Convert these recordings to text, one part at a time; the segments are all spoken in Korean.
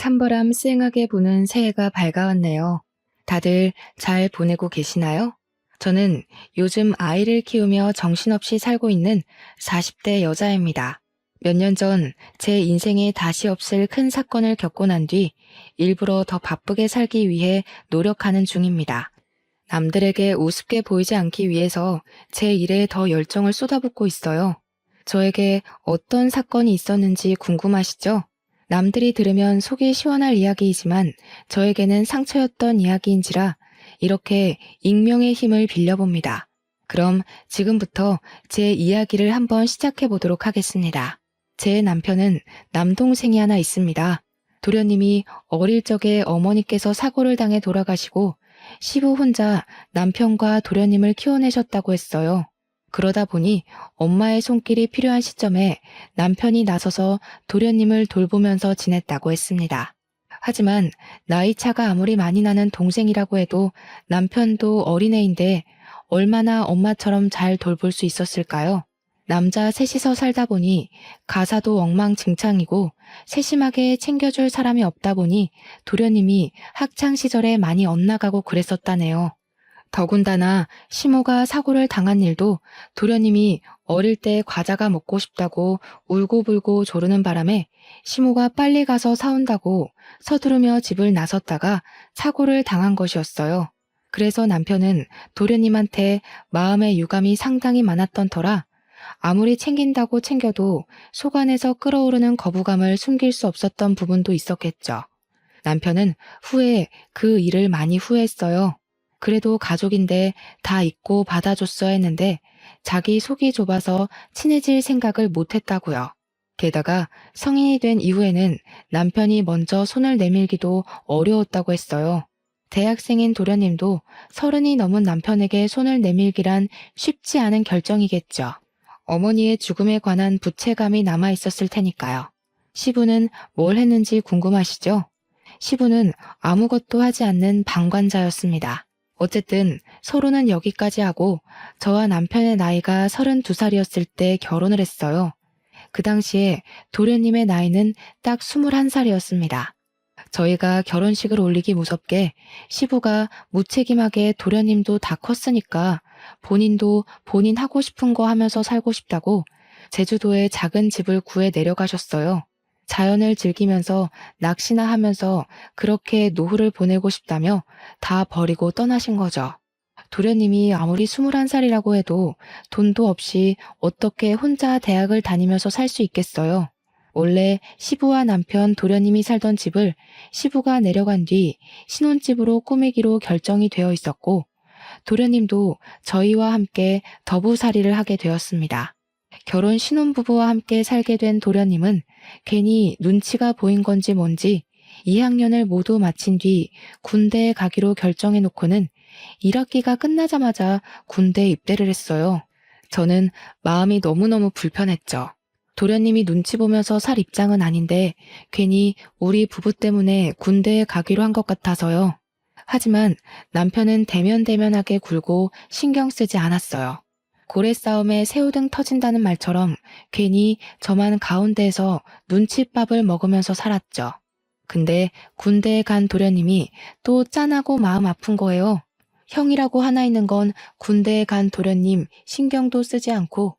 찬바람 쌩하게 부는 새해가 밝아왔네요. 다들 잘 보내고 계시나요? 저는 요즘 아이를 키우며 정신없이 살고 있는 40대 여자입니다. 몇 년 전 제 인생에 다시 없을 큰 사건을 겪고 난 뒤 일부러 더 바쁘게 살기 위해 노력하는 중입니다. 남들에게 우습게 보이지 않기 위해서 제 일에 더 열정을 쏟아붓고 있어요. 저에게 어떤 사건이 있었는지 궁금하시죠? 남들이 들으면 속이 시원할 이야기이지만 저에게는 상처였던 이야기인지라 이렇게 익명의 힘을 빌려봅니다. 그럼 지금부터 제 이야기를 한번 시작해 보도록 하겠습니다. 제 남편은 남동생이 하나 있습니다. 도련님이 어릴 적에 어머니께서 사고를 당해 돌아가시고 시부 혼자 남편과 도련님을 키워내셨다고 했어요. 그러다 보니 엄마의 손길이 필요한 시점에 남편이 나서서 도련님을 돌보면서 지냈다고 했습니다. 하지만 나이 차가 아무리 많이 나는 동생이라고 해도 남편도 어린애인데 얼마나 엄마처럼 잘 돌볼 수 있었을까요? 남자 셋이서 살다 보니 가사도 엉망진창이고 세심하게 챙겨줄 사람이 없다 보니 도련님이 학창시절에 많이 엇나가고 그랬었다네요. 더군다나 시모가 사고를 당한 일도 도련님이 어릴 때 과자가 먹고 싶다고 울고불고 조르는 바람에 시모가 빨리 가서 사온다고 서두르며 집을 나섰다가 사고를 당한 것이었어요. 그래서 남편은 도련님한테 마음의 유감이 상당히 많았던 터라 아무리 챙긴다고 챙겨도 속 안에서 끓어오르는 거부감을 숨길 수 없었던 부분도 있었겠죠. 남편은 후에 그 일을 많이 후회했어요. 그래도 가족인데 다 잊고 받아줬어야 했는데 자기 속이 좁아서 친해질 생각을 못했다고요. 게다가 성인이 된 이후에는 남편이 먼저 손을 내밀기도 어려웠다고 했어요. 대학생인 도련님도 30이 넘은 남편에게 손을 내밀기란 쉽지 않은 결정이겠죠. 어머니의 죽음에 관한 부채감이 남아 있었을 테니까요. 시부는 뭘 했는지 궁금하시죠? 시부는 아무것도 하지 않는 방관자였습니다. 어쨌든 서로는 여기까지 하고 저와 남편의 나이가 32살이었을 때 결혼을 했어요. 그 당시에 도련님의 나이는 딱 21살이었습니다. 저희가 결혼식을 올리기 무섭게 시부가 무책임하게 도련님도 다 컸으니까 본인도 본인 하고 싶은 거 하면서 살고 싶다고 제주도에 작은 집을 구해 내려가셨어요. 자연을 즐기면서 낚시나 하면서 그렇게 노후를 보내고 싶다며 다 버리고 떠나신 거죠. 도련님이 아무리 21살이라고 해도 돈도 없이 어떻게 혼자 대학을 다니면서 살 수 있겠어요. 원래 시부와 남편 도련님이 살던 집을 시부가 내려간 뒤 신혼집으로 꾸미기로 결정이 되어 있었고 도련님도 저희와 함께 더부살이를 하게 되었습니다. 결혼 신혼부부와 함께 살게 된 도련님은 괜히 눈치가 보인 건지 뭔지 2학년을 모두 마친 뒤 군대에 가기로 결정해 놓고는 1학기가 끝나자마자 군대에 입대를 했어요. 저는 마음이 너무너무 불편했죠. 도련님이 눈치 보면서 살 입장은 아닌데 괜히 우리 부부 때문에 군대에 가기로 한 것 같아서요. 하지만 남편은 대면대면하게 굴고 신경 쓰지 않았어요. 고래 싸움에 새우등 터진다는 말처럼 괜히 저만 가운데에서 눈칫밥을 먹으면서 살았죠. 근데 군대에 간 도련님이 또 짠하고 마음 아픈 거예요. 형이라고 하나 있는 건 군대에 간 도련님 신경도 쓰지 않고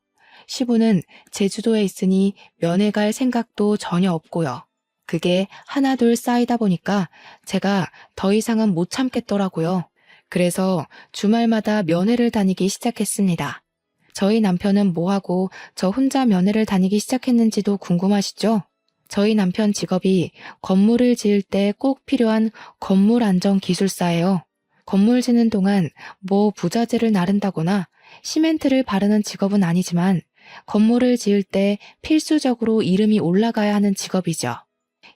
시부는 제주도에 있으니 면회 갈 생각도 전혀 없고요. 그게 하나둘 쌓이다 보니까 제가 더 이상은 못 참겠더라고요. 그래서 주말마다 면회를 다니기 시작했습니다. 저희 남편은 뭐하고 저 혼자 면회를 다니기 시작했는지도 궁금하시죠? 저희 남편 직업이 건물을 지을 때 꼭 필요한 건물 안전 기술사예요. 건물 짓는 동안 뭐 부자재를 나른다거나 시멘트를 바르는 직업은 아니지만 건물을 지을 때 필수적으로 이름이 올라가야 하는 직업이죠.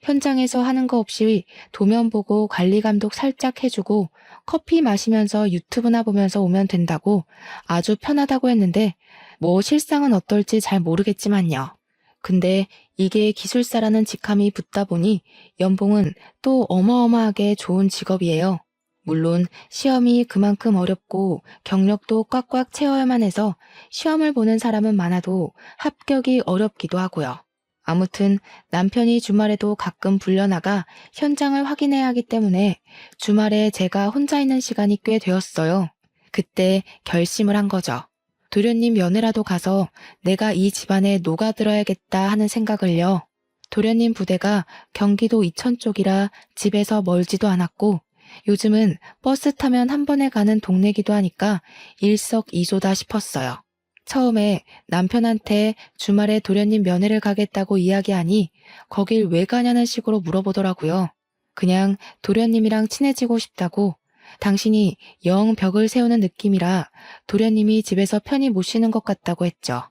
현장에서 하는 거 없이 도면 보고 관리 감독 살짝 해주고 커피 마시면서 유튜브나 보면서 오면 된다고 아주 편하다고 했는데 뭐 실상은 어떨지 잘 모르겠지만요. 근데 이게 기술사라는 직함이 붙다 보니 연봉은 또 어마어마하게 좋은 직업이에요. 물론 시험이 그만큼 어렵고 경력도 꽉꽉 채워야만 해서 시험을 보는 사람은 많아도 합격이 어렵기도 하고요. 아무튼 남편이 주말에도 가끔 불려나가 현장을 확인해야 하기 때문에 주말에 제가 혼자 있는 시간이 꽤 되었어요. 그때 결심을 한 거죠. 도련님 면회라도 가서 내가 이 집안에 녹아들어야겠다 하는 생각을요. 도련님 부대가 경기도 이천 쪽이라 집에서 멀지도 않았고 요즘은 버스 타면 한 번에 가는 동네기도 하니까 일석이조다 싶었어요. 처음에 남편한테 주말에 도련님 면회를 가겠다고 이야기하니 거길 왜 가냐는 식으로 물어보더라고요. 그냥 도련님이랑 친해지고 싶다고 당신이 영 벽을 세우는 느낌이라 도련님이 집에서 편히 못 쉬는 것 같다고 했죠.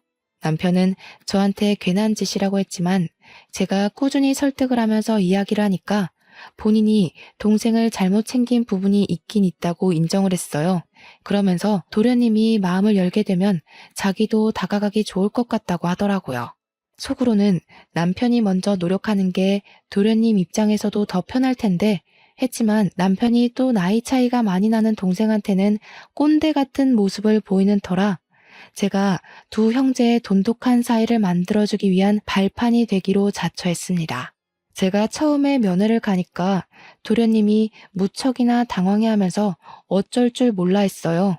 남편은 저한테 괜한 짓이라고 했지만 제가 꾸준히 설득을 하면서 이야기를 하니까 본인이 동생을 잘못 챙긴 부분이 있긴 있다고 인정을 했어요. 그러면서 도련님이 마음을 열게 되면 자기도 다가가기 좋을 것 같다고 하더라고요. 속으로는 남편이 먼저 노력하는 게 도련님 입장에서도 더 편할 텐데 했지만 남편이 또 나이 차이가 많이 나는 동생한테는 꼰대 같은 모습을 보이는 터라 제가 두 형제의 돈독한 사이를 만들어주기 위한 발판이 되기로 자처했습니다. 제가 처음에 면회를 가니까 도련님이 무척이나 당황해하면서 어쩔 줄 몰라 했어요.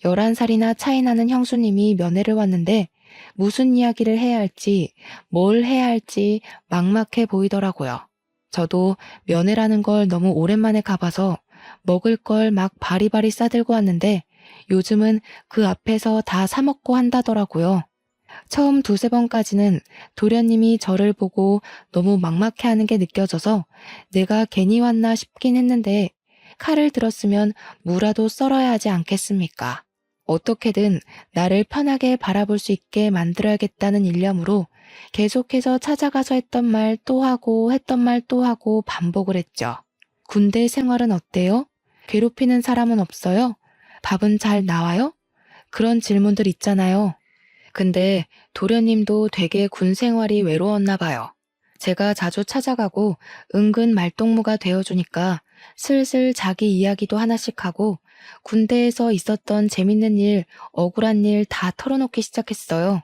11살이나 차이 나는 형수님이 면회를 왔는데 무슨 이야기를 해야 할지 뭘 해야 할지 막막해 보이더라고요. 저도 면회라는 걸 너무 오랜만에 가봐서 먹을 걸 막 바리바리 싸들고 왔는데 요즘은 그 앞에서 다 사먹고 한다더라고요. 처음 두세 번까지는 도련님이 저를 보고 너무 막막해하는 게 느껴져서 내가 괜히 왔나 싶긴 했는데 칼을 들었으면 무라도 썰어야 하지 않겠습니까? 어떻게든 나를 편하게 바라볼 수 있게 만들어야겠다는 일념으로 계속해서 찾아가서 했던 말 또 하고 했던 말 또 하고 반복을 했죠. 군대 생활은 어때요? 괴롭히는 사람은 없어요? 밥은 잘 나와요? 그런 질문들 있잖아요. 근데 도련님도 되게 군 생활이 외로웠나 봐요. 제가 자주 찾아가고 은근 말동무가 되어주니까 슬슬 자기 이야기도 하나씩 하고 군대에서 있었던 재밌는 일, 억울한 일 다 털어놓기 시작했어요.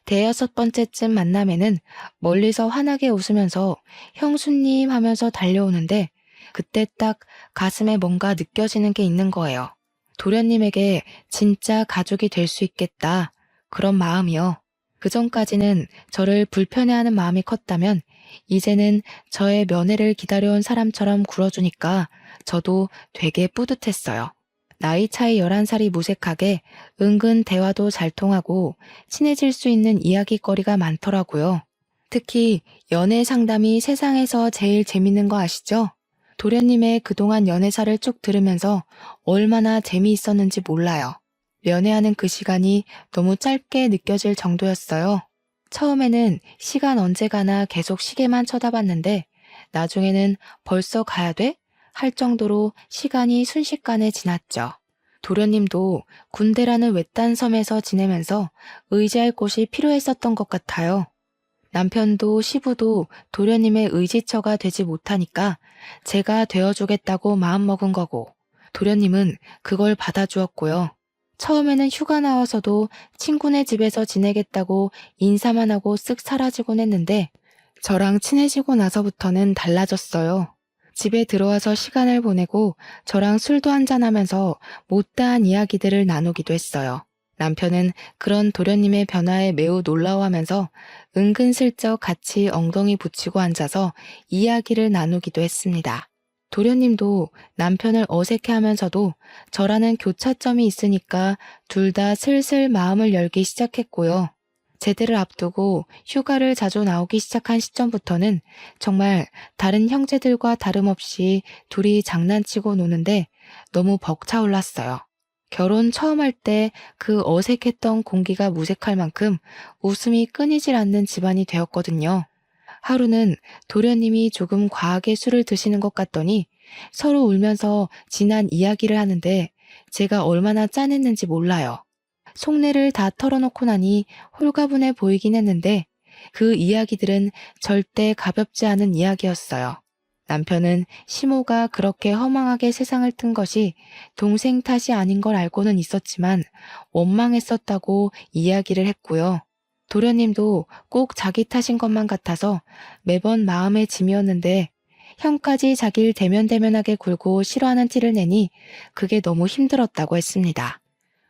대여섯 번째쯤 만남에는 멀리서 환하게 웃으면서 형수님 하면서 달려오는데 그때 딱 가슴에 뭔가 느껴지는 게 있는 거예요. 도련님에게 진짜 가족이 될 수 있겠다. 그런 마음이요. 그전까지는 저를 불편해하는 마음이 컸다면 이제는 저의 면회를 기다려온 사람처럼 굴어주니까 저도 되게 뿌듯했어요. 나이 차이 11살이 무색하게 은근 대화도 잘 통하고 친해질 수 있는 이야기거리가 많더라고요. 특히 연애 상담이 세상에서 제일 재밌는 거 아시죠? 도련님의 그동안 연애사를 쭉 들으면서 얼마나 재미있었는지 몰라요. 연애하는 그 시간이 너무 짧게 느껴질 정도였어요. 처음에는 시간 언제 가나 계속 시계만 쳐다봤는데 나중에는 벌써 가야 돼? 할 정도로 시간이 순식간에 지났죠. 도련님도 군대라는 외딴 섬에서 지내면서 의지할 곳이 필요했었던 것 같아요. 남편도 시부도 도련님의 의지처가 되지 못하니까 제가 되어주겠다고 마음먹은 거고 도련님은 그걸 받아주었고요. 처음에는 휴가 나와서도 친구네 집에서 지내겠다고 인사만 하고 쓱 사라지곤 했는데 저랑 친해지고 나서부터는 달라졌어요. 집에 들어와서 시간을 보내고 저랑 술도 한잔하면서 못다한 이야기들을 나누기도 했어요. 남편은 그런 도련님의 변화에 매우 놀라워하면서 은근슬쩍 같이 엉덩이 붙이고 앉아서 이야기를 나누기도 했습니다. 도련님도 남편을 어색해하면서도 저라는 교차점이 있으니까 둘 다 슬슬 마음을 열기 시작했고요. 제대를 앞두고 휴가를 자주 나오기 시작한 시점부터는 정말 다른 형제들과 다름없이 둘이 장난치고 노는데 너무 벅차올랐어요. 결혼 처음 할 때 그 어색했던 공기가 무색할 만큼 웃음이 끊이질 않는 집안이 되었거든요. 하루는 도련님이 조금 과하게 술을 드시는 것 같더니 서로 울면서 지난 이야기를 하는데 제가 얼마나 짠했는지 몰라요. 속내를 다 털어놓고 나니 홀가분해 보이긴 했는데 그 이야기들은 절대 가볍지 않은 이야기였어요. 남편은 시모가 그렇게 허망하게 세상을 튼 것이 동생 탓이 아닌 걸 알고는 있었지만 원망했었다고 이야기를 했고요. 도련님도 꼭 자기 탓인 것만 같아서 매번 마음의 짐이었는데 형까지 자기를 대면대면하게 굴고 싫어하는 티를 내니 그게 너무 힘들었다고 했습니다.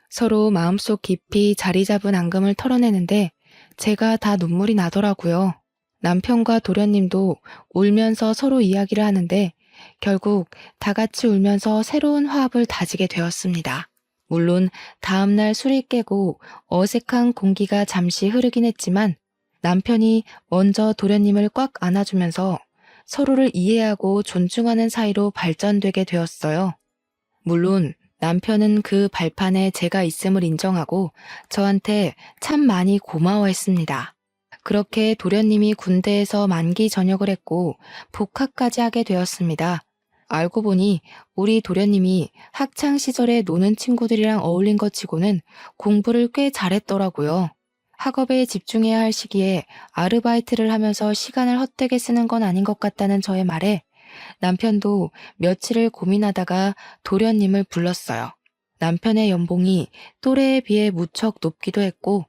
서로 마음속 깊이 자리 잡은 앙금을 털어내는데 제가 다 눈물이 나더라고요. 남편과 도련님도 울면서 서로 이야기를 하는데 결국 다 같이 울면서 새로운 화합을 다지게 되었습니다. 물론 다음날 술이 깨고 어색한 공기가 잠시 흐르긴 했지만 남편이 먼저 도련님을 꽉 안아주면서 서로를 이해하고 존중하는 사이로 발전되게 되었어요. 물론 남편은 그 발판에 제가 있음을 인정하고 저한테 참 많이 고마워했습니다. 그렇게 도련님이 군대에서 만기 전역을 했고 복학까지 하게 되었습니다. 알고 보니 우리 도련님이 학창 시절에 노는 친구들이랑 어울린 것 치고는 공부를 꽤 잘했더라고요. 학업에 집중해야 할 시기에 아르바이트를 하면서 시간을 헛되게 쓰는 건 아닌 것 같다는 저의 말에 남편도 며칠을 고민하다가 도련님을 불렀어요. 남편의 연봉이 또래에 비해 무척 높기도 했고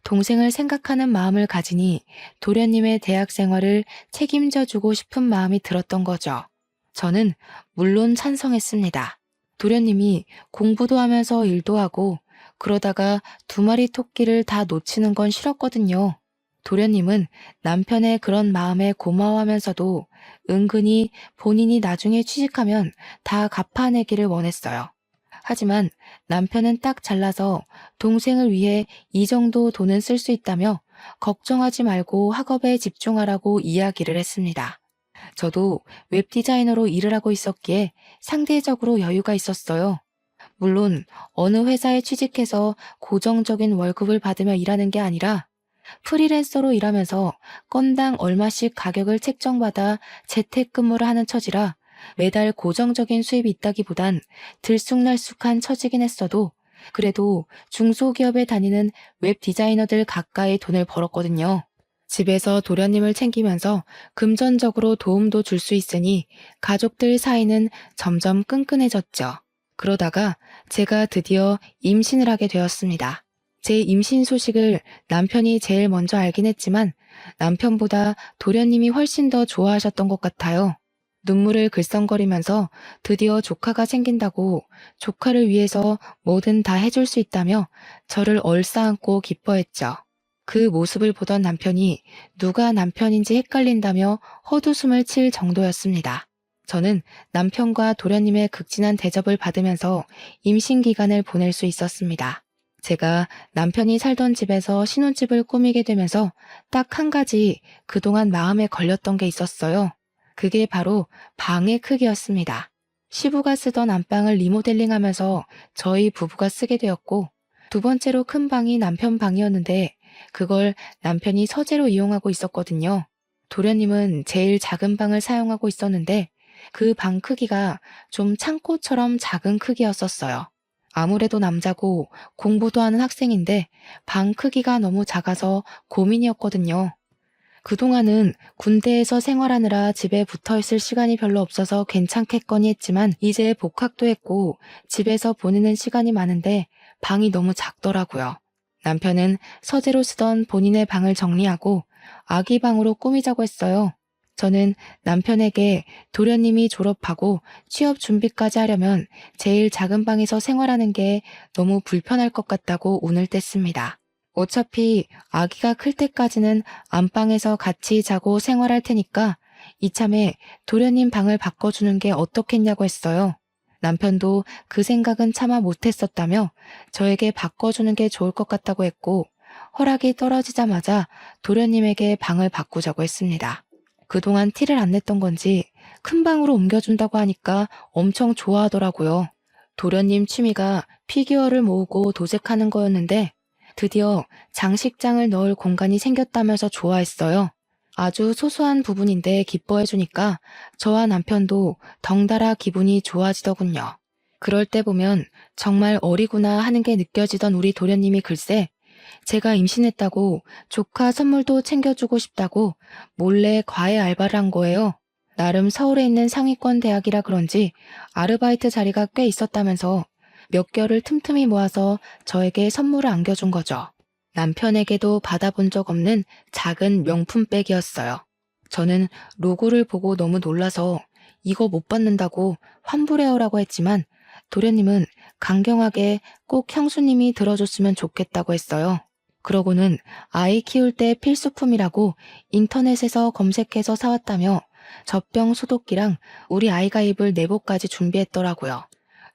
동생을 생각하는 마음을 가지니 도련님의 대학 생활을 책임져 주고 싶은 마음이 들었던 거죠. 저는 물론 찬성했습니다. 도련님이 공부도 하면서 일도 하고 그러다가 두 마리 토끼를 다 놓치는 건 싫었거든요. 도련님은 남편의 그런 마음에 고마워하면서도 은근히 본인이 나중에 취직하면 다 갚아내기를 원했어요. 하지만 남편은 딱 잘라서 동생을 위해 이 정도 돈은 쓸 수 있다며 걱정하지 말고 학업에 집중하라고 이야기를 했습니다. 저도 웹디자이너로 일을 하고 있었기에 상대적으로 여유가 있었어요. 물론 어느 회사에 취직해서 고정적인 월급을 받으며 일하는 게 아니라 프리랜서로 일하면서 건당 얼마씩 가격을 책정받아 재택근무를 하는 처지라 매달 고정적인 수입이 있다기보단 들쑥날쑥한 처지긴 했어도 그래도 중소기업에 다니는 웹 디자이너들 가까이 돈을 벌었거든요. 집에서 도련님을 챙기면서 금전적으로 도움도 줄 수 있으니 가족들 사이는 점점 끈끈해졌죠. 그러다가 제가 드디어 임신을 하게 되었습니다. 제 임신 소식을 남편이 제일 먼저 알긴 했지만 남편보다 도련님이 훨씬 더 좋아하셨던 것 같아요. 눈물을 글썽거리면서 드디어 조카가 생긴다고 조카를 위해서 뭐든 다 해줄 수 있다며 저를 얼싸안고 기뻐했죠. 그 모습을 보던 남편이 누가 남편인지 헷갈린다며 헛웃음을 칠 정도였습니다. 저는 남편과 도련님의 극진한 대접을 받으면서 임신 기간을 보낼 수 있었습니다. 제가 남편이 살던 집에서 신혼집을 꾸미게 되면서 딱 한 가지 그동안 마음에 걸렸던 게 있었어요. 그게 바로 방의 크기였습니다. 시부가 쓰던 안방을 리모델링하면서 저희 부부가 쓰게 되었고 두 번째로 큰 방이 남편 방이었는데 그걸 남편이 서재로 이용하고 있었거든요. 도련님은 제일 작은 방을 사용하고 있었는데 그 방 크기가 좀 창고처럼 작은 크기였었어요. 아무래도 남자고 공부도 하는 학생인데 방 크기가 너무 작아서 고민이었거든요. 그동안은 군대에서 생활하느라 집에 붙어있을 시간이 별로 없어서 괜찮겠거니 했지만 이제 복학도 했고 집에서 보내는 시간이 많은데 방이 너무 작더라고요. 남편은 서재로 쓰던 본인의 방을 정리하고 아기 방으로 꾸미자고 했어요. 저는 남편에게 도련님이 졸업하고 취업 준비까지 하려면 제일 작은 방에서 생활하는 게 너무 불편할 것 같다고 운을 뗐습니다. 어차피 아기가 클 때까지는 안방에서 같이 자고 생활할 테니까 이참에 도련님 방을 바꿔주는 게 어떻겠냐고 했어요. 남편도 그 생각은 차마 못했었다며 저에게 바꿔주는 게 좋을 것 같다고 했고 허락이 떨어지자마자 도련님에게 방을 바꾸자고 했습니다. 그동안 티를 안 냈던 건지 큰 방으로 옮겨준다고 하니까 엄청 좋아하더라고요. 도련님 취미가 피규어를 모으고 도색하는 거였는데 드디어 장식장을 넣을 공간이 생겼다면서 좋아했어요. 아주 소소한 부분인데 기뻐해주니까 저와 남편도 덩달아 기분이 좋아지더군요. 그럴 때 보면 정말 어리구나 하는 게 느껴지던 우리 도련님이 글쎄 제가 임신했다고 조카 선물도 챙겨주고 싶다고 몰래 과외 알바를 한 거예요. 나름 서울에 있는 상위권 대학이라 그런지 아르바이트 자리가 꽤 있었다면서 몇 개월을 틈틈이 모아서 저에게 선물을 안겨준 거죠. 남편에게도 받아본 적 없는 작은 명품백이었어요. 저는 로고를 보고 너무 놀라서 이거 못 받는다고 환불해오라고 했지만 도련님은 강경하게 꼭 형수님이 들어줬으면 좋겠다고 했어요. 그러고는 아이 키울 때 필수품이라고 인터넷에서 검색해서 사왔다며 젖병 소독기랑 우리 아이가 입을 내복까지 준비했더라고요.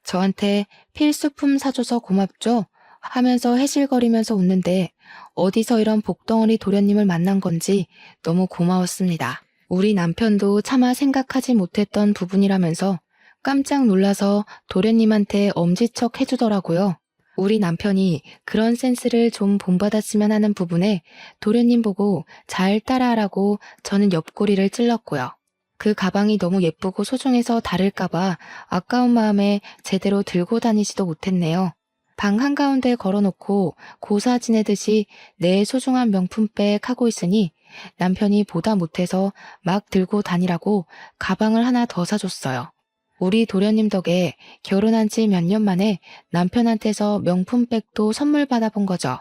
저한테 필수품 사줘서 고맙죠? 하면서 해실거리면서 웃는데 어디서 이런 복덩어리 도련님을 만난 건지 너무 고마웠습니다. 우리 남편도 차마 생각하지 못했던 부분이라면서 깜짝 놀라서 도련님한테 엄지척 해주더라고요. 우리 남편이 그런 센스를 좀 본받았으면 하는 부분에 도련님 보고 잘 따라하라고 저는 옆구리를 찔렀고요. 그 가방이 너무 예쁘고 소중해서 다를까봐 아까운 마음에 제대로 들고 다니지도 못했네요. 방 한가운데 걸어놓고 고사 지내듯이 내 소중한 명품백 하고 있으니 남편이 보다 못해서 막 들고 다니라고 가방을 하나 더 사줬어요. 우리 도련님 덕에 결혼한 지 몇 년 만에 남편한테서 명품백도 선물 받아본 거죠.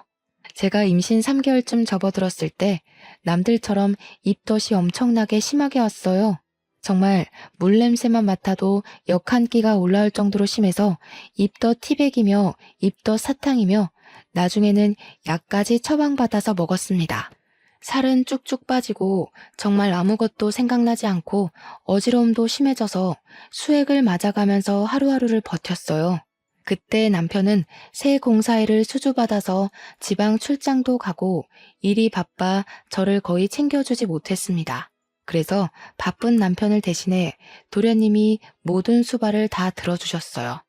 제가 임신 3개월쯤 접어들었을 때 남들처럼 입덧이 엄청나게 심하게 왔어요. 정말 물냄새만 맡아도 역 한 끼가 올라올 정도로 심해서 입덧 티백이며 입덧 사탕이며 나중에는 약까지 처방받아서 먹었습니다. 살은 쭉쭉 빠지고 정말 아무것도 생각나지 않고 어지러움도 심해져서 수액을 맞아가면서 하루하루를 버텼어요. 그때 남편은 새 공사일을 수주받아서 지방 출장도 가고 일이 바빠 저를 거의 챙겨주지 못했습니다. 그래서 바쁜 남편을 대신해 도련님이 모든 수발을 다 들어주셨어요.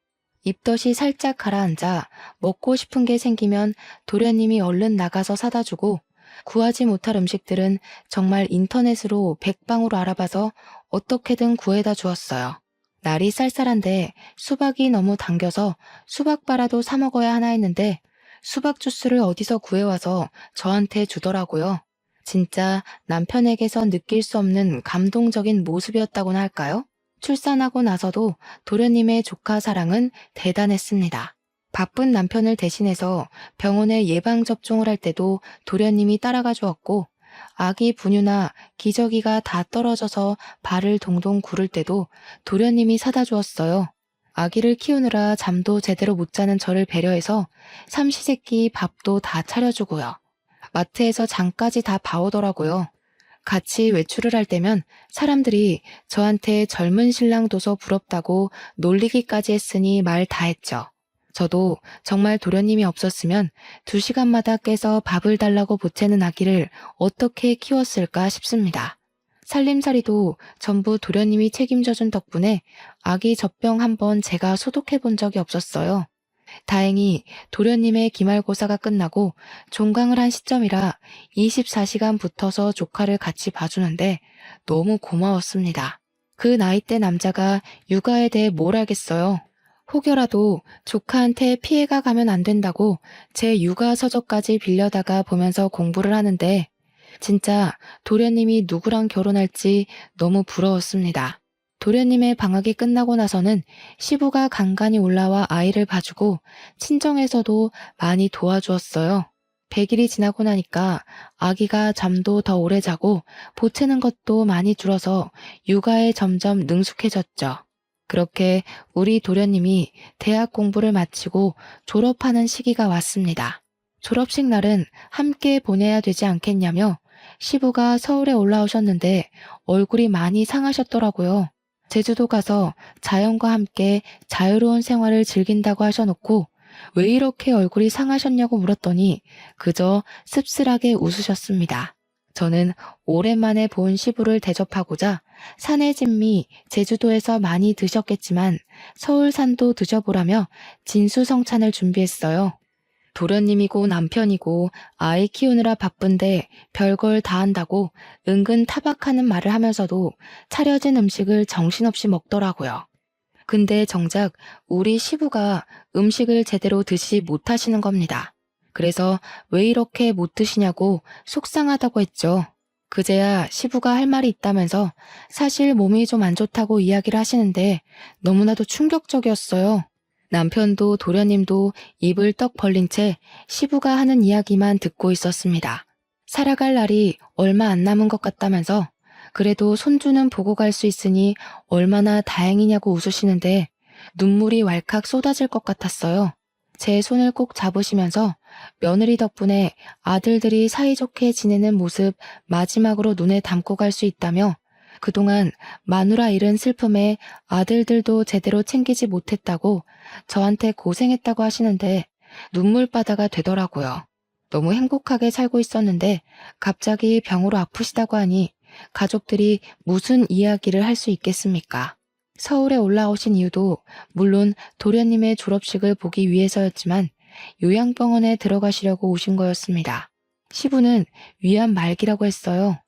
입덧이 살짝 가라앉아 먹고 싶은 게 생기면 도련님이 얼른 나가서 사다 주고 구하지 못할 음식들은 정말 인터넷으로 백방으로 알아봐서 어떻게든 구해다 주었어요. 날이 쌀쌀한데 수박이 너무 당겨서 수박바라도 사 먹어야 하나 했는데 수박 주스를 어디서 구해와서 저한테 주더라고요. 진짜 남편에게서 느낄 수 없는 감동적인 모습이었다고나 할까요? 출산하고 나서도 도련님의 조카 사랑은 대단했습니다. 바쁜 남편을 대신해서 병원에 예방접종을 할 때도 도련님이 따라가 주었고 아기 분유나 기저귀가 다 떨어져서 발을 동동 구를 때도 도련님이 사다 주었어요. 아기를 키우느라 잠도 제대로 못 자는 저를 배려해서 삼시세끼 밥도 다 차려주고요. 마트에서 장까지 다 봐오더라고요. 같이 외출을 할 때면 사람들이 저한테 젊은 신랑 둬서 부럽다고 놀리기까지 했으니 말 다 했죠. 저도 정말 도련님이 없었으면 2시간마다 깨서 밥을 달라고 보채는 아기를 어떻게 키웠을까 싶습니다. 살림살이도 전부 도련님이 책임져준 덕분에 아기 젖병 한번 제가 소독해 본 적이 없었어요. 다행히 도련님의 기말고사가 끝나고 종강을 한 시점이라 24시간 붙어서 조카를 같이 봐주는데 너무 고마웠습니다. 그 나이대 남자가 육아에 대해 뭘 알겠어요. 혹여라도 조카한테 피해가 가면 안 된다고 제 육아 서적까지 빌려다가 보면서 공부를 하는데 진짜 도련님이 누구랑 결혼할지 너무 부러웠습니다. 도련님의 방학이 끝나고 나서는 시부가 간간히 올라와 아이를 봐주고 친정에서도 많이 도와주었어요. 100일이 지나고 나니까 아기가 잠도 더 오래 자고 보채는 것도 많이 줄어서 육아에 점점 능숙해졌죠. 그렇게 우리 도련님이 대학 공부를 마치고 졸업하는 시기가 왔습니다. 졸업식 날은 함께 보내야 되지 않겠냐며 시부가 서울에 올라오셨는데 얼굴이 많이 상하셨더라고요. 제주도 가서 자연과 함께 자유로운 생활을 즐긴다고 하셔놓고 왜 이렇게 얼굴이 상하셨냐고 물었더니 그저 씁쓸하게 웃으셨습니다. 저는 오랜만에 본 시부를 대접하고자 산의 진미 제주도에서 많이 드셨겠지만 서울산도 드셔보라며 진수성찬을 준비했어요. 도련님이고 남편이고 아이 키우느라 바쁜데 별걸 다 한다고 은근 타박하는 말을 하면서도 차려진 음식을 정신없이 먹더라고요. 근데 정작 우리 시부가 음식을 제대로 드시지 못하시는 겁니다. 그래서 왜 이렇게 못 드시냐고 속상하다고 했죠. 그제야 시부가 할 말이 있다면서 사실 몸이 좀 안 좋다고 이야기를 하시는데 너무나도 충격적이었어요. 남편도 도련님도 입을 떡 벌린 채 시부가 하는 이야기만 듣고 있었습니다. 살아갈 날이 얼마 안 남은 것 같다면서 그래도 손주는 보고 갈 수 있으니 얼마나 다행이냐고 웃으시는데 눈물이 왈칵 쏟아질 것 같았어요. 제 손을 꼭 잡으시면서 며느리 덕분에 아들들이 사이좋게 지내는 모습 마지막으로 눈에 담고 갈 수 있다며 그동안 마누라 잃은 슬픔에 아들들도 제대로 챙기지 못했다고 저한테 고생했다고 하시는데 눈물바다가 되더라고요. 너무 행복하게 살고 있었는데 갑자기 병으로 아프시다고 하니 가족들이 무슨 이야기를 할 수 있겠습니까? 서울에 올라오신 이유도 물론 도련님의 졸업식을 보기 위해서였지만 요양병원에 들어가시려고 오신 거였습니다. 시부는 위암 말기라고 했어요.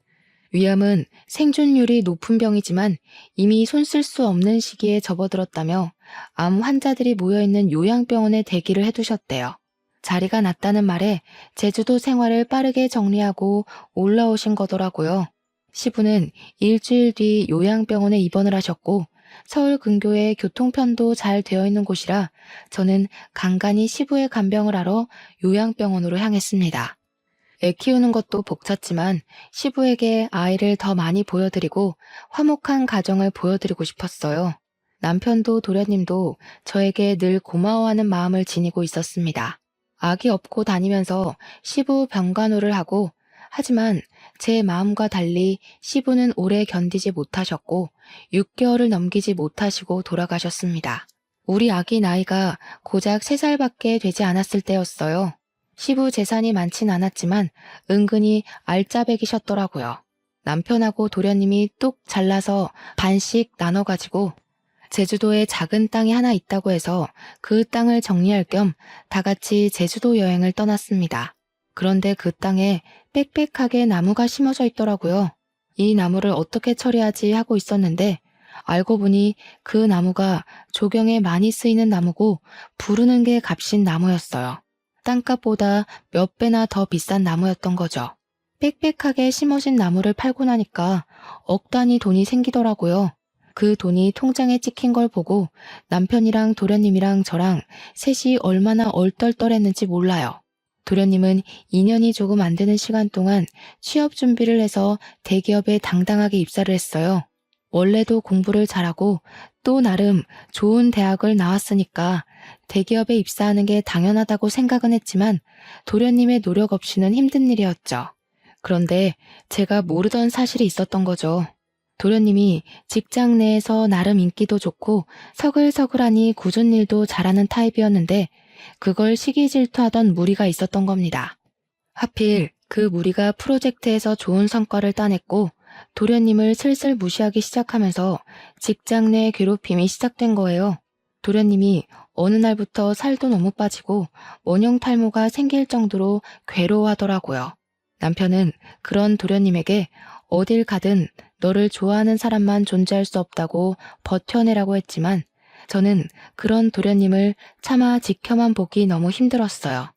위암은 생존율이 높은 병이지만 이미 손 쓸 수 없는 시기에 접어들었다며 암 환자들이 모여있는 요양병원에 대기를 해두셨대요. 자리가 났다는 말에 제주도 생활을 빠르게 정리하고 올라오신 거더라고요. 시부는 일주일 뒤 요양병원에 입원을 하셨고 서울 근교에 교통편도 잘 되어 있는 곳이라 저는 간간히 시부의 간병을 하러 요양병원으로 향했습니다. 애 키우는 것도 벅찼지만 시부에게 아이를 더 많이 보여드리고 화목한 가정을 보여드리고 싶었어요. 남편도 도련님도 저에게 늘 고마워하는 마음을 지니고 있었습니다. 아기 업고 다니면서 시부 병간호를 하고 하지만 제 마음과 달리 시부는 오래 견디지 못하셨고 6개월을 넘기지 못하시고 돌아가셨습니다. 우리 아기 나이가 고작 3살밖에 되지 않았을 때였어요. 시부 재산이 많진 않았지만 은근히 알짜배기셨더라고요. 남편하고 도련님이 뚝 잘라서 반씩 나눠가지고 제주도에 작은 땅이 하나 있다고 해서 그 땅을 정리할 겸 다 같이 제주도 여행을 떠났습니다. 그런데 그 땅에 빽빽하게 나무가 심어져 있더라고요. 이 나무를 어떻게 처리하지 하고 있었는데 알고 보니 그 나무가 조경에 많이 쓰이는 나무고 부르는 게 값인 나무였어요. 땅값보다 몇 배나 더 비싼 나무였던 거죠. 빽빽하게 심어진 나무를 팔고 나니까 억 단위 돈이 생기더라고요. 그 돈이 통장에 찍힌 걸 보고 남편이랑 도련님이랑 저랑 셋이 얼마나 얼떨떨했는지 몰라요. 도련님은 2년이 조금 안 되는 시간 동안 취업 준비를 해서 대기업에 당당하게 입사를 했어요. 원래도 공부를 잘하고 또 나름 좋은 대학을 나왔으니까 대기업에 입사하는 게 당연하다고 생각은 했지만 도련님의 노력 없이는 힘든 일이었죠. 그런데 제가 모르던 사실이 있었던 거죠. 도련님이 직장 내에서 나름 인기도 좋고 서글서글하니 굳은 일도 잘하는 타입이었는데 그걸 시기 질투하던 무리가 있었던 겁니다. 하필 그 무리가 프로젝트에서 좋은 성과를 따냈고 도련님을 슬슬 무시하기 시작하면서 직장 내 괴롭힘이 시작된 거예요. 도련님이 어느 날부터 살도 너무 빠지고 원형 탈모가 생길 정도로 괴로워하더라고요. 남편은 그런 도련님에게 어딜 가든 너를 좋아하는 사람만 존재할 수 없다고 버텨내라고 했지만 저는 그런 도련님을 차마 지켜만 보기 너무 힘들었어요.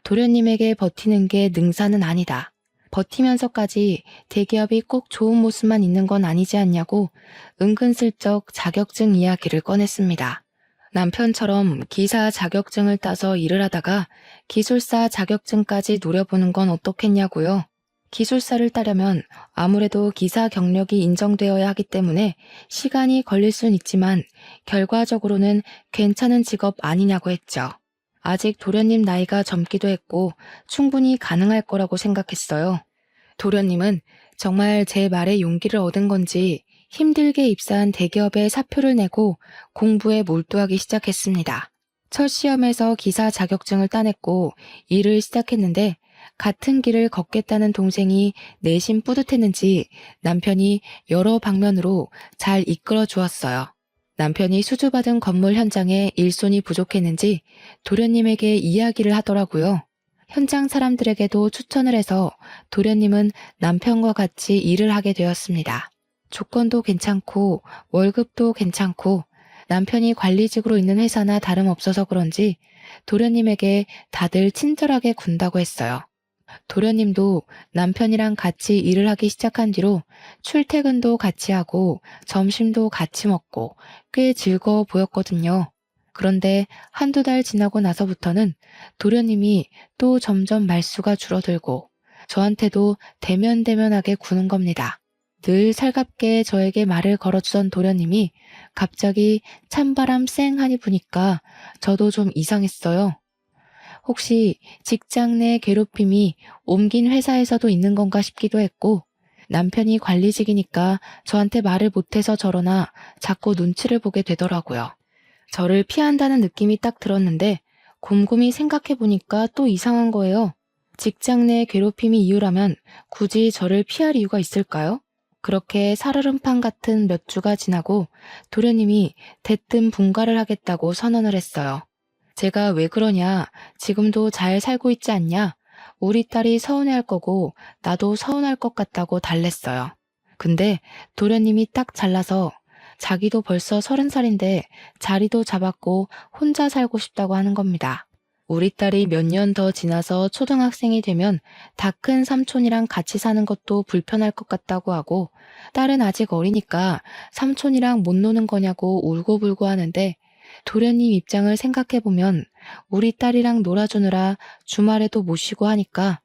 도련님에게 버티는 게 능사는 아니다. 버티면서까지 대기업이 꼭 좋은 모습만 있는 건 아니지 않냐고 은근슬쩍 자격증 이야기를 꺼냈습니다. 남편처럼 기사 자격증을 따서 일을 하다가 기술사 자격증까지 노려보는 건 어떻겠냐고요. 기술사를 따려면 아무래도 기사 경력이 인정되어야 하기 때문에 시간이 걸릴 순 있지만 결과적으로는 괜찮은 직업 아니냐고 했죠. 아직 도련님 나이가 젊기도 했고 충분히 가능할 거라고 생각했어요. 도련님은 정말 제 말에 용기를 얻은 건지 힘들게 입사한 대기업에 사표를 내고 공부에 몰두하기 시작했습니다. 첫 시험에서 기사 자격증을 따냈고 일을 시작했는데 같은 길을 걷겠다는 동생이 내심 뿌듯했는지 남편이 여러 방면으로 잘 이끌어 주었어요. 남편이 수주받은 건물 현장에 일손이 부족했는지 도련님에게 이야기를 하더라고요. 현장 사람들에게도 추천을 해서 도련님은 남편과 같이 일을 하게 되었습니다. 조건도 괜찮고 월급도 괜찮고 남편이 관리직으로 있는 회사나 다름없어서 그런지 도련님에게 다들 친절하게 군다고 했어요. 도련님도 남편이랑 같이 일을 하기 시작한 뒤로 출퇴근도 같이 하고 점심도 같이 먹고 꽤 즐거워 보였거든요. 그런데 한두 달 지나고 나서부터는 도련님이 또 점점 말수가 줄어들고 저한테도 대면대면하게 구는 겁니다. 늘 살갑게 저에게 말을 걸어주던 도련님이 갑자기 찬바람 쌩하니 부니까 저도 좀 이상했어요. 혹시 직장 내 괴롭힘이 옮긴 회사에서도 있는 건가 싶기도 했고, 남편이 관리직이니까 저한테 말을 못해서 저러나 자꾸 눈치를 보게 되더라고요. 저를 피한다는 느낌이 딱 들었는데 곰곰이 생각해보니까 또 이상한 거예요. 직장 내 괴롭힘이 이유라면 굳이 저를 피할 이유가 있을까요? 그렇게 살얼음판 같은 몇 주가 지나고 도련님이 대뜸 분가를 하겠다고 선언을 했어요. 제가 왜 그러냐, 지금도 잘 살고 있지 않냐, 우리 딸이 서운해할 거고 나도 서운할 것 같다고 달랬어요. 근데 도련님이 딱 잘라서 자기도 벌써 30살인데 자리도 잡았고 혼자 살고 싶다고 하는 겁니다. 우리 딸이 몇 년 더 지나서 초등학생이 되면 다 큰 삼촌이랑 같이 사는 것도 불편할 것 같다고 하고, 딸은 아직 어리니까 삼촌이랑 못 노는 거냐고 울고불고 하는데, 도련님 입장을 생각해보면 우리 딸이랑 놀아주느라 주말에도 못 쉬고 하니까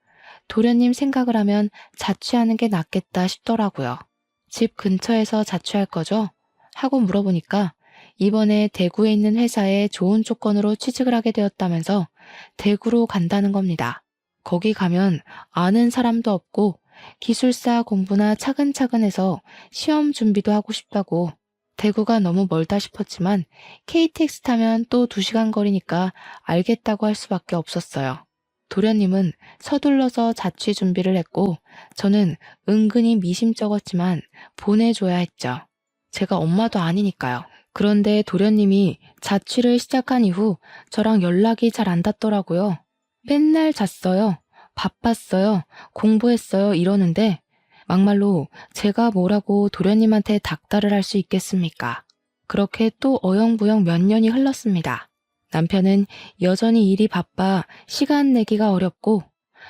도련님 생각을 하면 자취하는 게 낫겠다 싶더라고요. 집 근처에서 자취할 거죠? 하고 물어보니까 이번에 대구에 있는 회사에 좋은 조건으로 취직을 하게 되었다면서 대구로 간다는 겁니다. 거기 가면 아는 사람도 없고 기술사 공부나 차근차근 해서 시험 준비도 하고 싶다고. 대구가 너무 멀다 싶었지만 KTX 타면 또 2시간 거리니까 알겠다고 할 수밖에 없었어요. 도련님은 서둘러서 자취 준비를 했고 저는 은근히 미심쩍었지만 보내줘야 했죠. 제가 엄마도 아니니까요. 그런데 도련님이 자취를 시작한 이후 저랑 연락이 잘 안 닿더라고요. 맨날 잤어요. 바빴어요. 공부했어요. 이러는데 막말로 제가 뭐라고 도련님한테 닥달을 할 수 있겠습니까? 그렇게 또 어영부영 몇 년이 흘렀습니다. 남편은 여전히 일이 바빠 시간 내기가 어렵고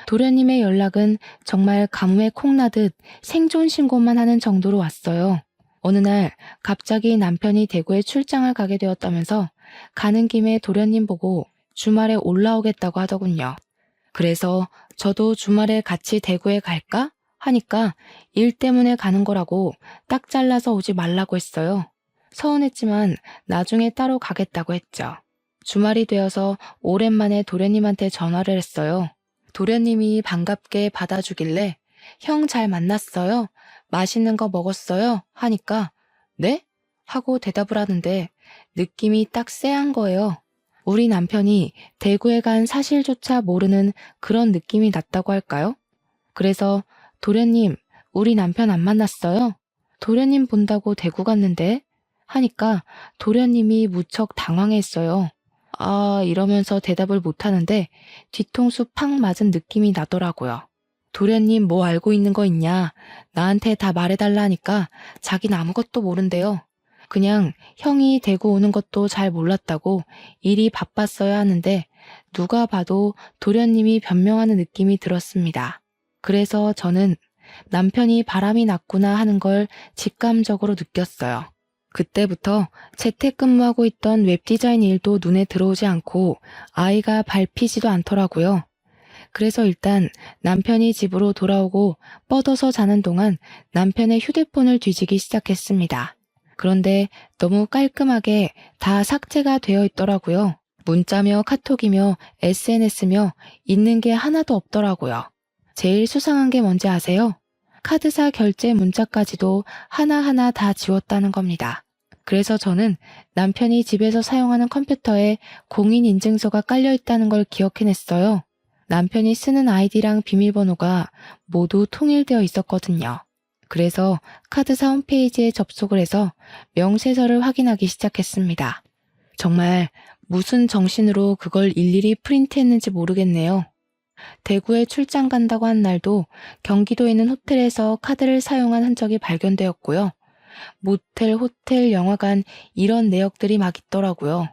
도련님의 연락은 정말 가뭄에 콩나듯 생존 신고만 하는 정도로 왔어요. 어느 날 갑자기 남편이 대구에 출장을 가게 되었다면서 가는 김에 도련님 보고 주말에 올라오겠다고 하더군요. 그래서 저도 주말에 같이 대구에 갈까? 하니까 일 때문에 가는 거라고 딱 잘라서 오지 말라고 했어요. 서운했지만 나중에 따로 가겠다고 했죠. 주말이 되어서 오랜만에 도련님한테 전화를 했어요. 도련님이 반갑게 받아주길래 형 잘 만났어요? 맛있는 거 먹었어요? 하니까 네? 하고 대답을 하는데 느낌이 딱 쎄한 거예요. 우리 남편이 대구에 간 사실조차 모르는 그런 느낌이 났다고 할까요? 그래서 도련님, 우리 남편 안 만났어요? 도련님 본다고 대구 갔는데? 하니까 도련님이 무척 당황했어요. 아, 이러면서 대답을 못하는데 뒤통수 팍 맞은 느낌이 나더라고요. 도련님 뭐 알고 있는 거 있냐? 나한테 다 말해달라니까 자긴 아무것도 모른대요. 그냥 형이 대구 오는 것도 잘 몰랐다고 일이 바빴어야 하는데 누가 봐도 도련님이 변명하는 느낌이 들었습니다. 그래서 저는 남편이 바람이 났구나 하는 걸 직감적으로 느꼈어요. 그때부터 재택근무하고 있던 웹디자인 일도 눈에 들어오지 않고 아이가 밟히지도 않더라고요. 그래서 일단 남편이 집으로 돌아오고 뻗어서 자는 동안 남편의 휴대폰을 뒤지기 시작했습니다. 그런데 너무 깔끔하게 다 삭제가 되어 있더라고요. 문자며 카톡이며 SNS며 있는 게 하나도 없더라고요. 제일 수상한 게 뭔지 아세요? 카드사 결제 문자까지도 하나하나 다 지웠다는 겁니다. 그래서 저는 남편이 집에서 사용하는 컴퓨터에 공인인증서가 깔려 있다는 걸 기억해냈어요. 남편이 쓰는 아이디랑 비밀번호가 모두 통일되어 있었거든요. 그래서 카드사 홈페이지에 접속을 해서 명세서를 확인하기 시작했습니다. 정말 무슨 정신으로 그걸 일일이 프린트했는지 모르겠네요. 대구에 출장 간다고 한 날도 경기도에 있는 호텔에서 카드를 사용한 흔적이 발견되었고요. 모텔, 호텔, 영화관 이런 내역들이 막 있더라고요.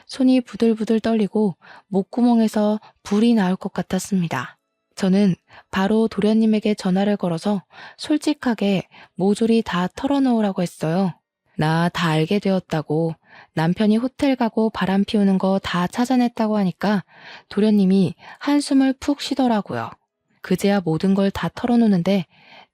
손이 부들부들 떨리고 목구멍에서 불이 나올 것 같았습니다. 저는 바로 도련님에게 전화를 걸어서 솔직하게 모조리 다 털어놓으라고 했어요. 나 다 알게 되었다고. 남편이 호텔 가고 바람 피우는 거 다 찾아냈다고 하니까 도련님이 한숨을 푹 쉬더라고요. 그제야 모든 걸 다 털어놓는데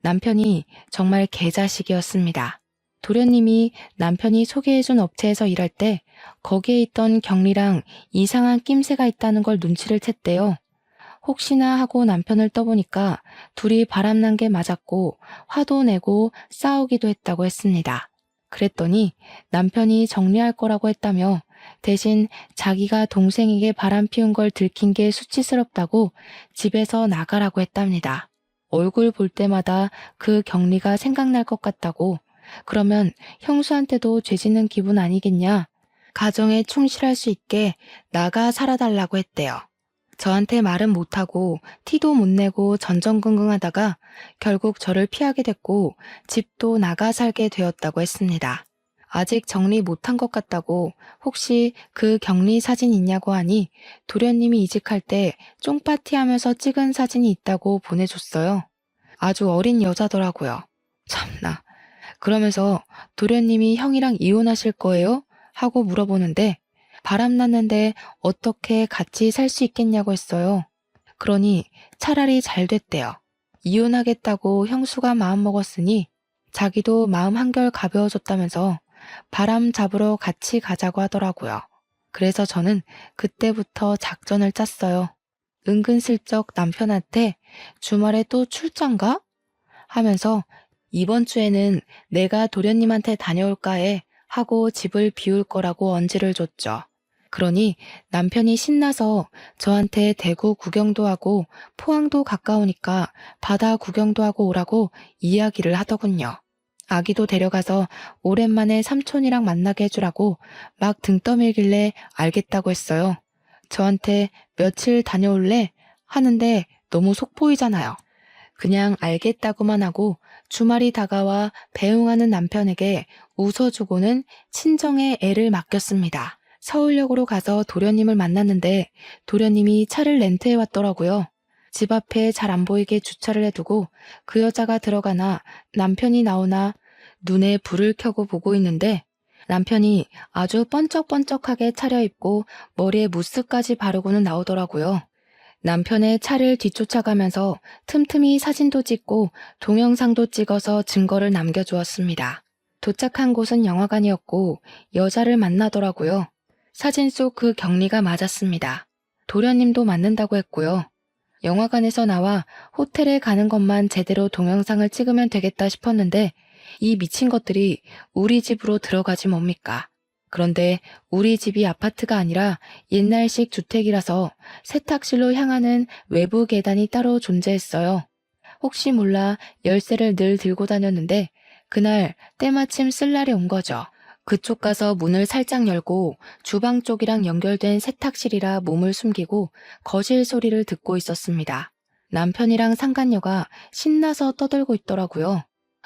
남편이 정말 개자식이었습니다. 도련님이 남편이 소개해준 업체에서 일할 때 거기에 있던 경리랑 이상한 낌새가 있다는 걸 눈치를 챘대요. 혹시나 하고 남편을 떠보니까 둘이 바람난 게 맞았고 화도 내고 싸우기도 했다고 했습니다. 그랬더니 남편이 정리할 거라고 했다며 대신 자기가 동생에게 바람 피운 걸 들킨 게 수치스럽다고 집에서 나가라고 했답니다. 얼굴 볼 때마다 그 경리가 생각날 것 같다고. 그러면 형수한테도 죄짓는 기분 아니겠냐? 가정에 충실할 수 있게 나가 살아달라고 했대요. 저한테 말은 못하고 티도 못 내고 전전긍긍하다가 결국 저를 피하게 됐고 집도 나가 살게 되었다고 했습니다. 아직 정리 못한 것 같다고 혹시 그 격리 사진 있냐고 하니 도련님이 이직할 때 쫑파티하면서 찍은 사진이 있다고 보내줬어요. 아주 어린 여자더라고요. 참나. 그러면서 도련님이 형이랑 이혼하실 거예요? 하고 물어보는데 바람났는데 어떻게 같이 살 수 있겠냐고 했어요. 그러니 차라리 잘 됐대요. 이혼하겠다고 형수가 마음먹었으니 자기도 마음 한결 가벼워졌다면서 바람 잡으러 같이 가자고 하더라고요. 그래서 저는 그때부터 작전을 짰어요. 은근슬쩍 남편한테 주말에 또 출장 가? 하면서 이번 주에는 내가 도련님한테 다녀올까 해 하고 집을 비울 거라고 언지를 줬죠. 그러니 남편이 신나서 저한테 대구 구경도 하고 포항도 가까우니까 바다 구경도 하고 오라고 이야기를 하더군요. 아기도 데려가서 오랜만에 삼촌이랑 만나게 해주라고 막 등 떠밀길래 알겠다고 했어요. 저한테 며칠 다녀올래? 하는데 너무 속 보이잖아요. 그냥 알겠다고만 하고 주말이 다가와 배웅하는 남편에게 웃어주고는 친정에 애를 맡겼습니다. 서울역으로 가서 도련님을 만났는데 도련님이 차를 렌트해 왔더라고요. 집 앞에 잘 안 보이게 주차를 해두고 그 여자가 들어가나 남편이 나오나 눈에 불을 켜고 보고 있는데 남편이 아주 번쩍번쩍하게 차려입고 머리에 무스까지 바르고는 나오더라고요. 남편의 차를 뒤쫓아가면서 틈틈이 사진도 찍고 동영상도 찍어서 증거를 남겨주었습니다. 도착한 곳은 영화관이었고 여자를 만나더라고요. 사진 속 그 경리가 맞았습니다. 도련님도 맞는다고 했고요. 영화관에서 나와 호텔에 가는 것만 제대로 동영상을 찍으면 되겠다 싶었는데 이 미친 것들이 우리 집으로 들어가지 뭡니까? 그런데 우리 집이 아파트가 아니라 옛날식 주택이라서 세탁실로 향하는 외부 계단이 따로 존재했어요. 혹시 몰라 열쇠를 늘 들고 다녔는데 그날 때마침 쓸 날이 온 거죠. 그쪽 가서 문을 살짝 열고 주방 쪽이랑 연결된 세탁실이라 몸을 숨기고 거실 소리를 듣고 있었습니다. 남편이랑 상간녀가 신나서 떠들고 있더라고요.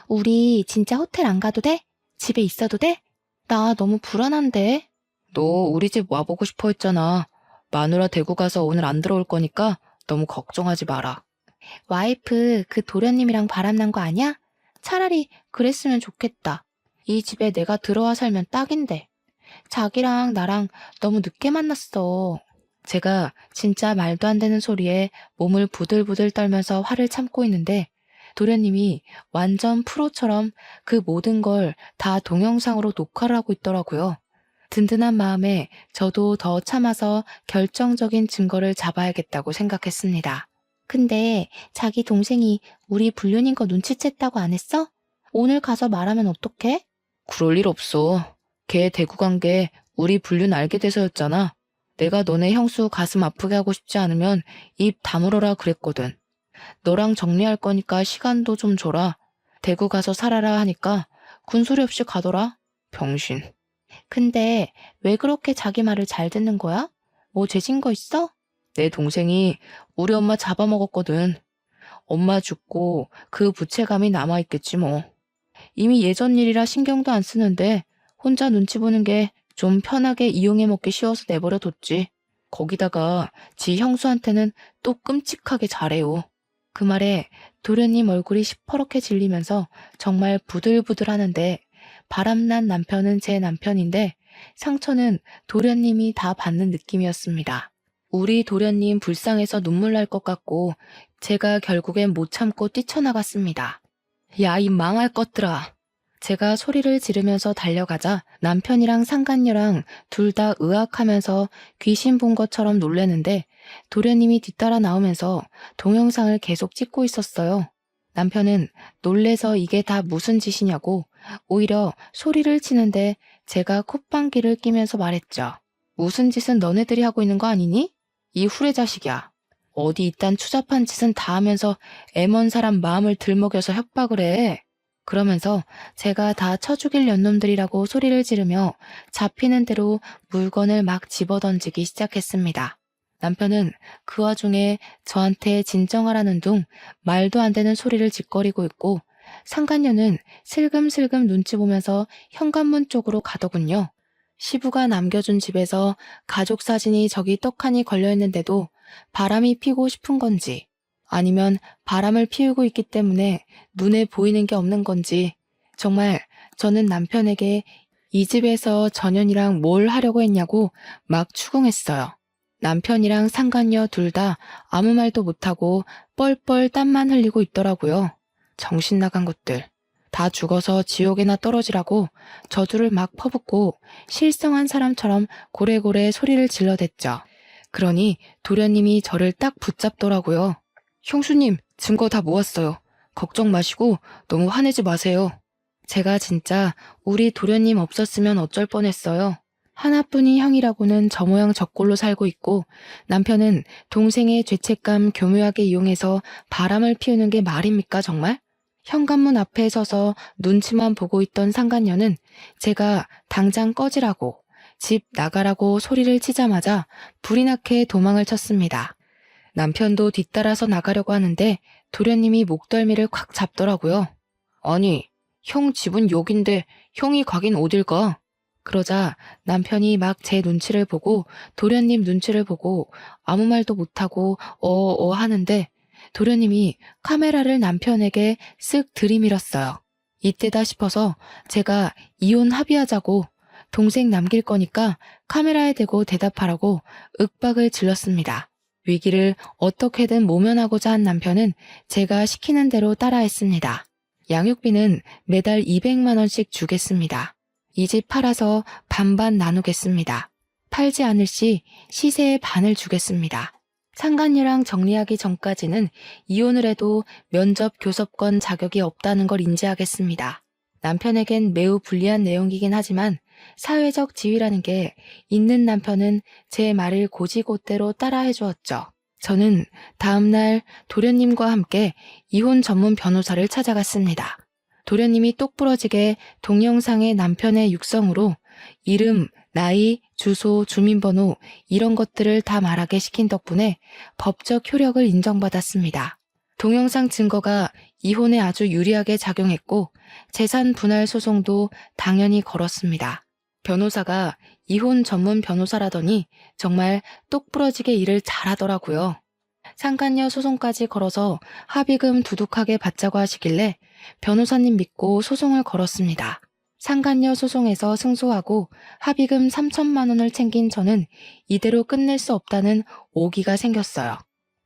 우리 진짜 호텔 안 가도 돼? 집에 있어도 돼? 나 너무 불안한데. 너 우리 집 와보고 싶어 했잖아. 마누라 대구 가서 오늘 안 들어올 거니까 너무 걱정하지 마라. 와이프 그 도련님이랑 바람난 거 아니야? 차라리 그랬으면 좋겠다. 이 집에 내가 들어와 살면 딱인데. 자기랑 나랑 너무 늦게 만났어. 제가 진짜 말도 안 되는 소리에 몸을 부들부들 떨면서 화를 참고 있는데 도련님이 완전 프로처럼 그 모든 걸 다 동영상으로 녹화를 하고 있더라고요. 든든한 마음에 저도 더 참아서 결정적인 증거를 잡아야겠다고 생각했습니다. 근데 자기 동생이 우리 불륜인 거 눈치챘다고 안 했어? 오늘 가서 말하면 어떡해? 그럴 일 없어. 걔 대구 간 게 우리 불륜 알게 돼서였잖아. 내가 너네 형수 가슴 아프게 하고 싶지 않으면 입 다물어라 그랬거든. 너랑 정리할 거니까 시간도 좀 줘라. 대구 가서 살아라 하니까 군소리 없이 가더라. 병신. 근데 왜 그렇게 자기 말을 잘 듣는 거야? 뭐 죄진 거 있어? 내 동생이 우리 엄마 잡아먹었거든. 엄마 죽고 그 부채감이 남아있겠지 뭐. 이미 예전 일이라 신경도 안 쓰는데 혼자 눈치 보는 게 좀 편하게 이용해 먹기 쉬워서 내버려 뒀지. 거기다가 지 형수한테는 또 끔찍하게 잘해요. 그 말에 도련님 얼굴이 시퍼렇게 질리면서 정말 부들부들 하는데 바람난 남편은 제 남편인데 상처는 도련님이 다 받는 느낌이었습니다. 우리 도련님 불쌍해서 눈물 날 것 같고 제가 결국엔 못 참고 뛰쳐나갔습니다. 야, 이 망할 것들아. 제가 소리를 지르면서 달려가자 남편이랑 상간녀랑 둘 다 으악하면서 귀신 본 것처럼 놀래는데 도련님이 뒤따라 나오면서 동영상을 계속 찍고 있었어요. 남편은 놀래서 이게 다 무슨 짓이냐고 오히려 소리를 치는데 제가 콧방귀를 끼면서 말했죠. 무슨 짓은 너네들이 하고 있는 거 아니니? 이 후레자식이야. 어디 이딴 추잡한 짓은 다 하면서 애먼 사람 마음을 들먹여서 협박을 해. 그러면서 제가 다 쳐죽일 년놈들이라고 소리를 지르며 잡히는 대로 물건을 막 집어던지기 시작했습니다. 남편은 그 와중에 저한테 진정하라는 둥 말도 안 되는 소리를 짓거리고 있고 상간녀는 슬금슬금 눈치 보면서 현관문 쪽으로 가더군요. 시부가 남겨준 집에서 가족 사진이 저기 떡하니 걸려있는데도 바람이 피고 싶은 건지 아니면 바람을 피우고 있기 때문에 눈에 보이는 게 없는 건지 정말 저는 남편에게 이 집에서 전현이랑 뭘 하려고 했냐고 막 추궁했어요. 남편이랑 상간녀 둘 다 아무 말도 못하고 뻘뻘 땀만 흘리고 있더라고요. 정신 나간 것들. 다 죽어서 지옥에나 떨어지라고 저주를 막 퍼붓고 실성한 사람처럼 고래고래 소리를 질러댔죠. 그러니 도련님이 저를 딱 붙잡더라고요. 형수님, 증거 다 모았어요. 걱정 마시고 너무 화내지 마세요. 제가 진짜 우리 도련님 없었으면 어쩔 뻔했어요. 하나뿐인 형이라고는 저 모양 저 꼴로 살고 있고 남편은 동생의 죄책감 교묘하게 이용해서 바람을 피우는 게 말입니까 정말? 현관문 앞에 서서 눈치만 보고 있던 상간녀는 제가 당장 꺼지라고 집 나가라고 소리를 치자마자 불이 나게 도망을 쳤습니다. 남편도 뒤따라서 나가려고 하는데 도련님이 목덜미를 콱 잡더라고요. 아니, 형 집은 여긴데 형이 가긴 어딜 가? 그러자 남편이 막 제 눈치를 보고 도련님 눈치를 보고 아무 말도 못하고 하는데 도련님이 카메라를 남편에게 쓱 들이밀었어요. 이때다 싶어서 제가 이혼 합의하자고 동생 남길 거니까 카메라에 대고 대답하라고 윽박을 질렀습니다. 위기를 어떻게든 모면하고자 한 남편은 제가 시키는 대로 따라했습니다. 양육비는 매달 200만 원씩 주겠습니다. 이 집 팔아서 반반 나누겠습니다. 팔지 않을 시 시세의 반을 주겠습니다. 상간녀랑 정리하기 전까지는 이혼을 해도 면접 교섭권 자격이 없다는 걸 인지하겠습니다. 남편에겐 매우 불리한 내용이긴 하지만 사회적 지위라는 게 있는 남편은 제 말을 곧이곧대로 따라해 주었죠. 저는 다음날 도련님과 함께 이혼 전문 변호사를 찾아갔습니다. 도련님이 똑부러지게 동영상의 남편의 육성으로 이름, 나이, 주소, 주민번호 이런 것들을 다 말하게 시킨 덕분에 법적 효력을 인정받았습니다. 동영상 증거가 이혼에 아주 유리하게 작용했고 재산 분할 소송도 당연히 걸었습니다. 변호사가 이혼 전문 변호사라더니 정말 똑부러지게 일을 잘하더라고요. 상간녀 소송까지 걸어서 합의금 두둑하게 받자고 하시길래 변호사님 믿고 소송을 걸었습니다. 상간녀 소송에서 승소하고 합의금 3천만 원을 챙긴 저는 이대로 끝낼 수 없다는 오기가 생겼어요.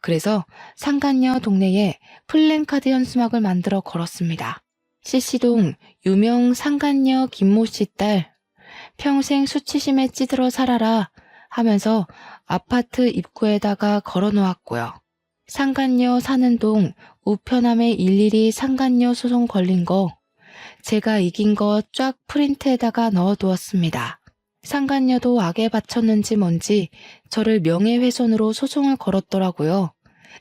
그래서 상간녀 동네에 플랜카드 현수막을 만들어 걸었습니다. CC동 유명 상간녀 김모 씨 딸 평생 수치심에 찌들어 살아라 하면서 아파트 입구에다가 걸어놓았고요. 상간녀 사는 동 우편함에 일일이 상간녀 소송 걸린 거 제가 이긴 거 쫙 프린트에다가 넣어두었습니다. 상간녀도 악에 바쳤는지 뭔지 저를 명예훼손으로 소송을 걸었더라고요.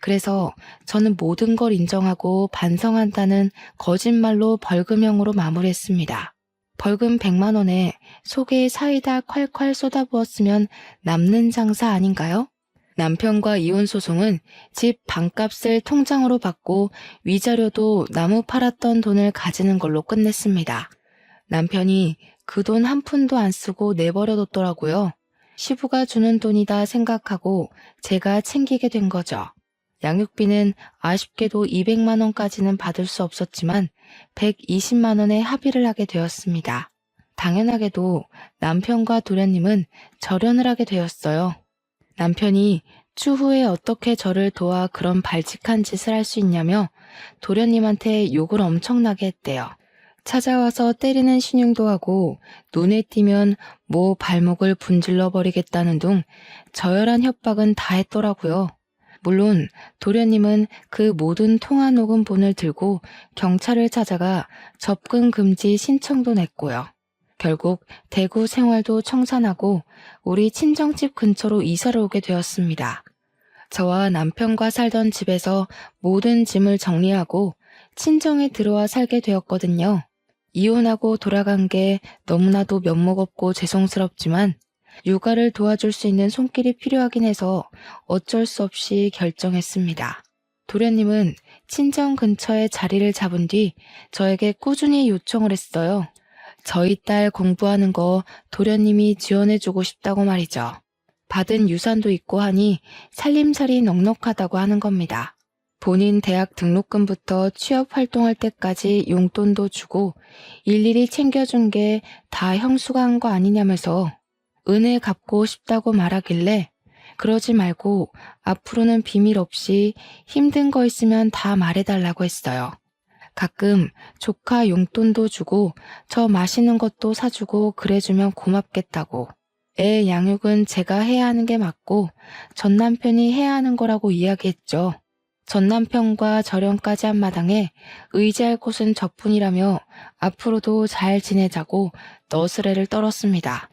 그래서 저는 모든 걸 인정하고 반성한다는 거짓말로 벌금형으로 마무리했습니다. 벌금 100만 원에 속에 사이다 콸콸 쏟아부었으면 남는 장사 아닌가요? 남편과 이혼 소송은 집 반값을 통장으로 받고 위자료도 나무 팔았던 돈을 가지는 걸로 끝냈습니다. 남편이 그 돈 한 푼도 안 쓰고 내버려뒀더라고요. 시부가 주는 돈이다 생각하고 제가 챙기게 된 거죠. 양육비는 아쉽게도 200만 원까지는 받을 수 없었지만 120만 원에 합의를 하게 되었습니다. 당연하게도 남편과 도련님은 절연을 하게 되었어요. 남편이 추후에 어떻게 저를 도와 그런 발칙한 짓을 할 수 있냐며 도련님한테 욕을 엄청나게 했대요. 찾아와서 때리는 신용도 하고 눈에 띄면 뭐 발목을 분질러 버리겠다는 둥 저열한 협박은 다 했더라고요. 물론 도련님은 그 모든 통화 녹음본을 들고 경찰을 찾아가 접근 금지 신청도 냈고요. 결국 대구 생활도 청산하고 우리 친정집 근처로 이사를 오게 되었습니다. 저와 남편과 살던 집에서 모든 짐을 정리하고 친정에 들어와 살게 되었거든요. 이혼하고 돌아간 게 너무나도 면목 없고 죄송스럽지만 육아를 도와줄 수 있는 손길이 필요하긴 해서 어쩔 수 없이 결정했습니다. 도련님은 친정 근처에 자리를 잡은 뒤 저에게 꾸준히 요청을 했어요. 저희 딸 공부하는 거 도련님이 지원해주고 싶다고 말이죠. 받은 유산도 있고 하니 살림살이 넉넉하다고 하는 겁니다. 본인 대학 등록금부터 취업 활동할 때까지 용돈도 주고 일일이 챙겨준 게 다 형수가 한 거 아니냐면서 은혜 갚고 싶다고 말하길래 그러지 말고 앞으로는 비밀 없이 힘든 거 있으면 다 말해달라고 했어요. 가끔 조카 용돈도 주고 저 맛있는 것도 사주고 그래주면 고맙겠다고. 애 양육은 제가 해야 하는 게 맞고 전 남편이 해야 하는 거라고 이야기했죠. 전 남편과 절연까지 한 마당에 의지할 곳은 저뿐이라며 앞으로도 잘 지내자고 너스레를 떨었습니다.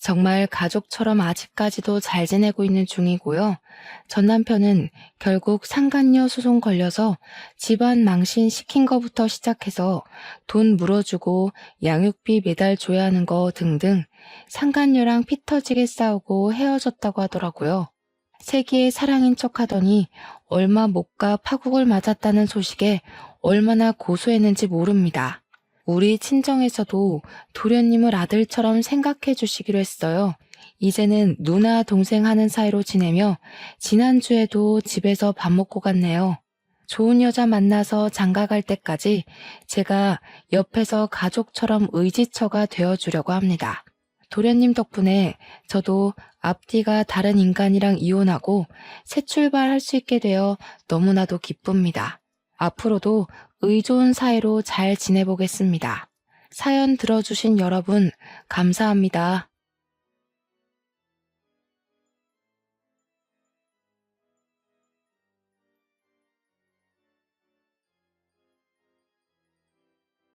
정말 가족처럼 아직까지도 잘 지내고 있는 중이고요. 전 남편은 결국 상간녀 소송 걸려서 집안 망신 시킨 거부터 시작해서 돈 물어주고 양육비 매달 줘야 하는 거 등등 상간녀랑 피 터지게 싸우고 헤어졌다고 하더라고요. 세기의 사랑인 척하더니 얼마 못 가 파국을 맞았다는 소식에 얼마나 고소했는지 모릅니다. 우리 친정에서도 도련님을 아들처럼 생각해 주시기로 했어요. 이제는 누나 동생 하는 사이로 지내며 지난주에도 집에서 밥 먹고 갔네요. 좋은 여자 만나서 장가갈 때까지 제가 옆에서 가족처럼 의지처가 되어주려고 합니다. 도련님 덕분에 저도 앞뒤가 다른 인간이랑 이혼하고 새 출발할 수 있게 되어 너무나도 기쁩니다. 앞으로도 의좋은 사이로 잘 지내보겠습니다. 사연 들어주신 여러분 감사합니다.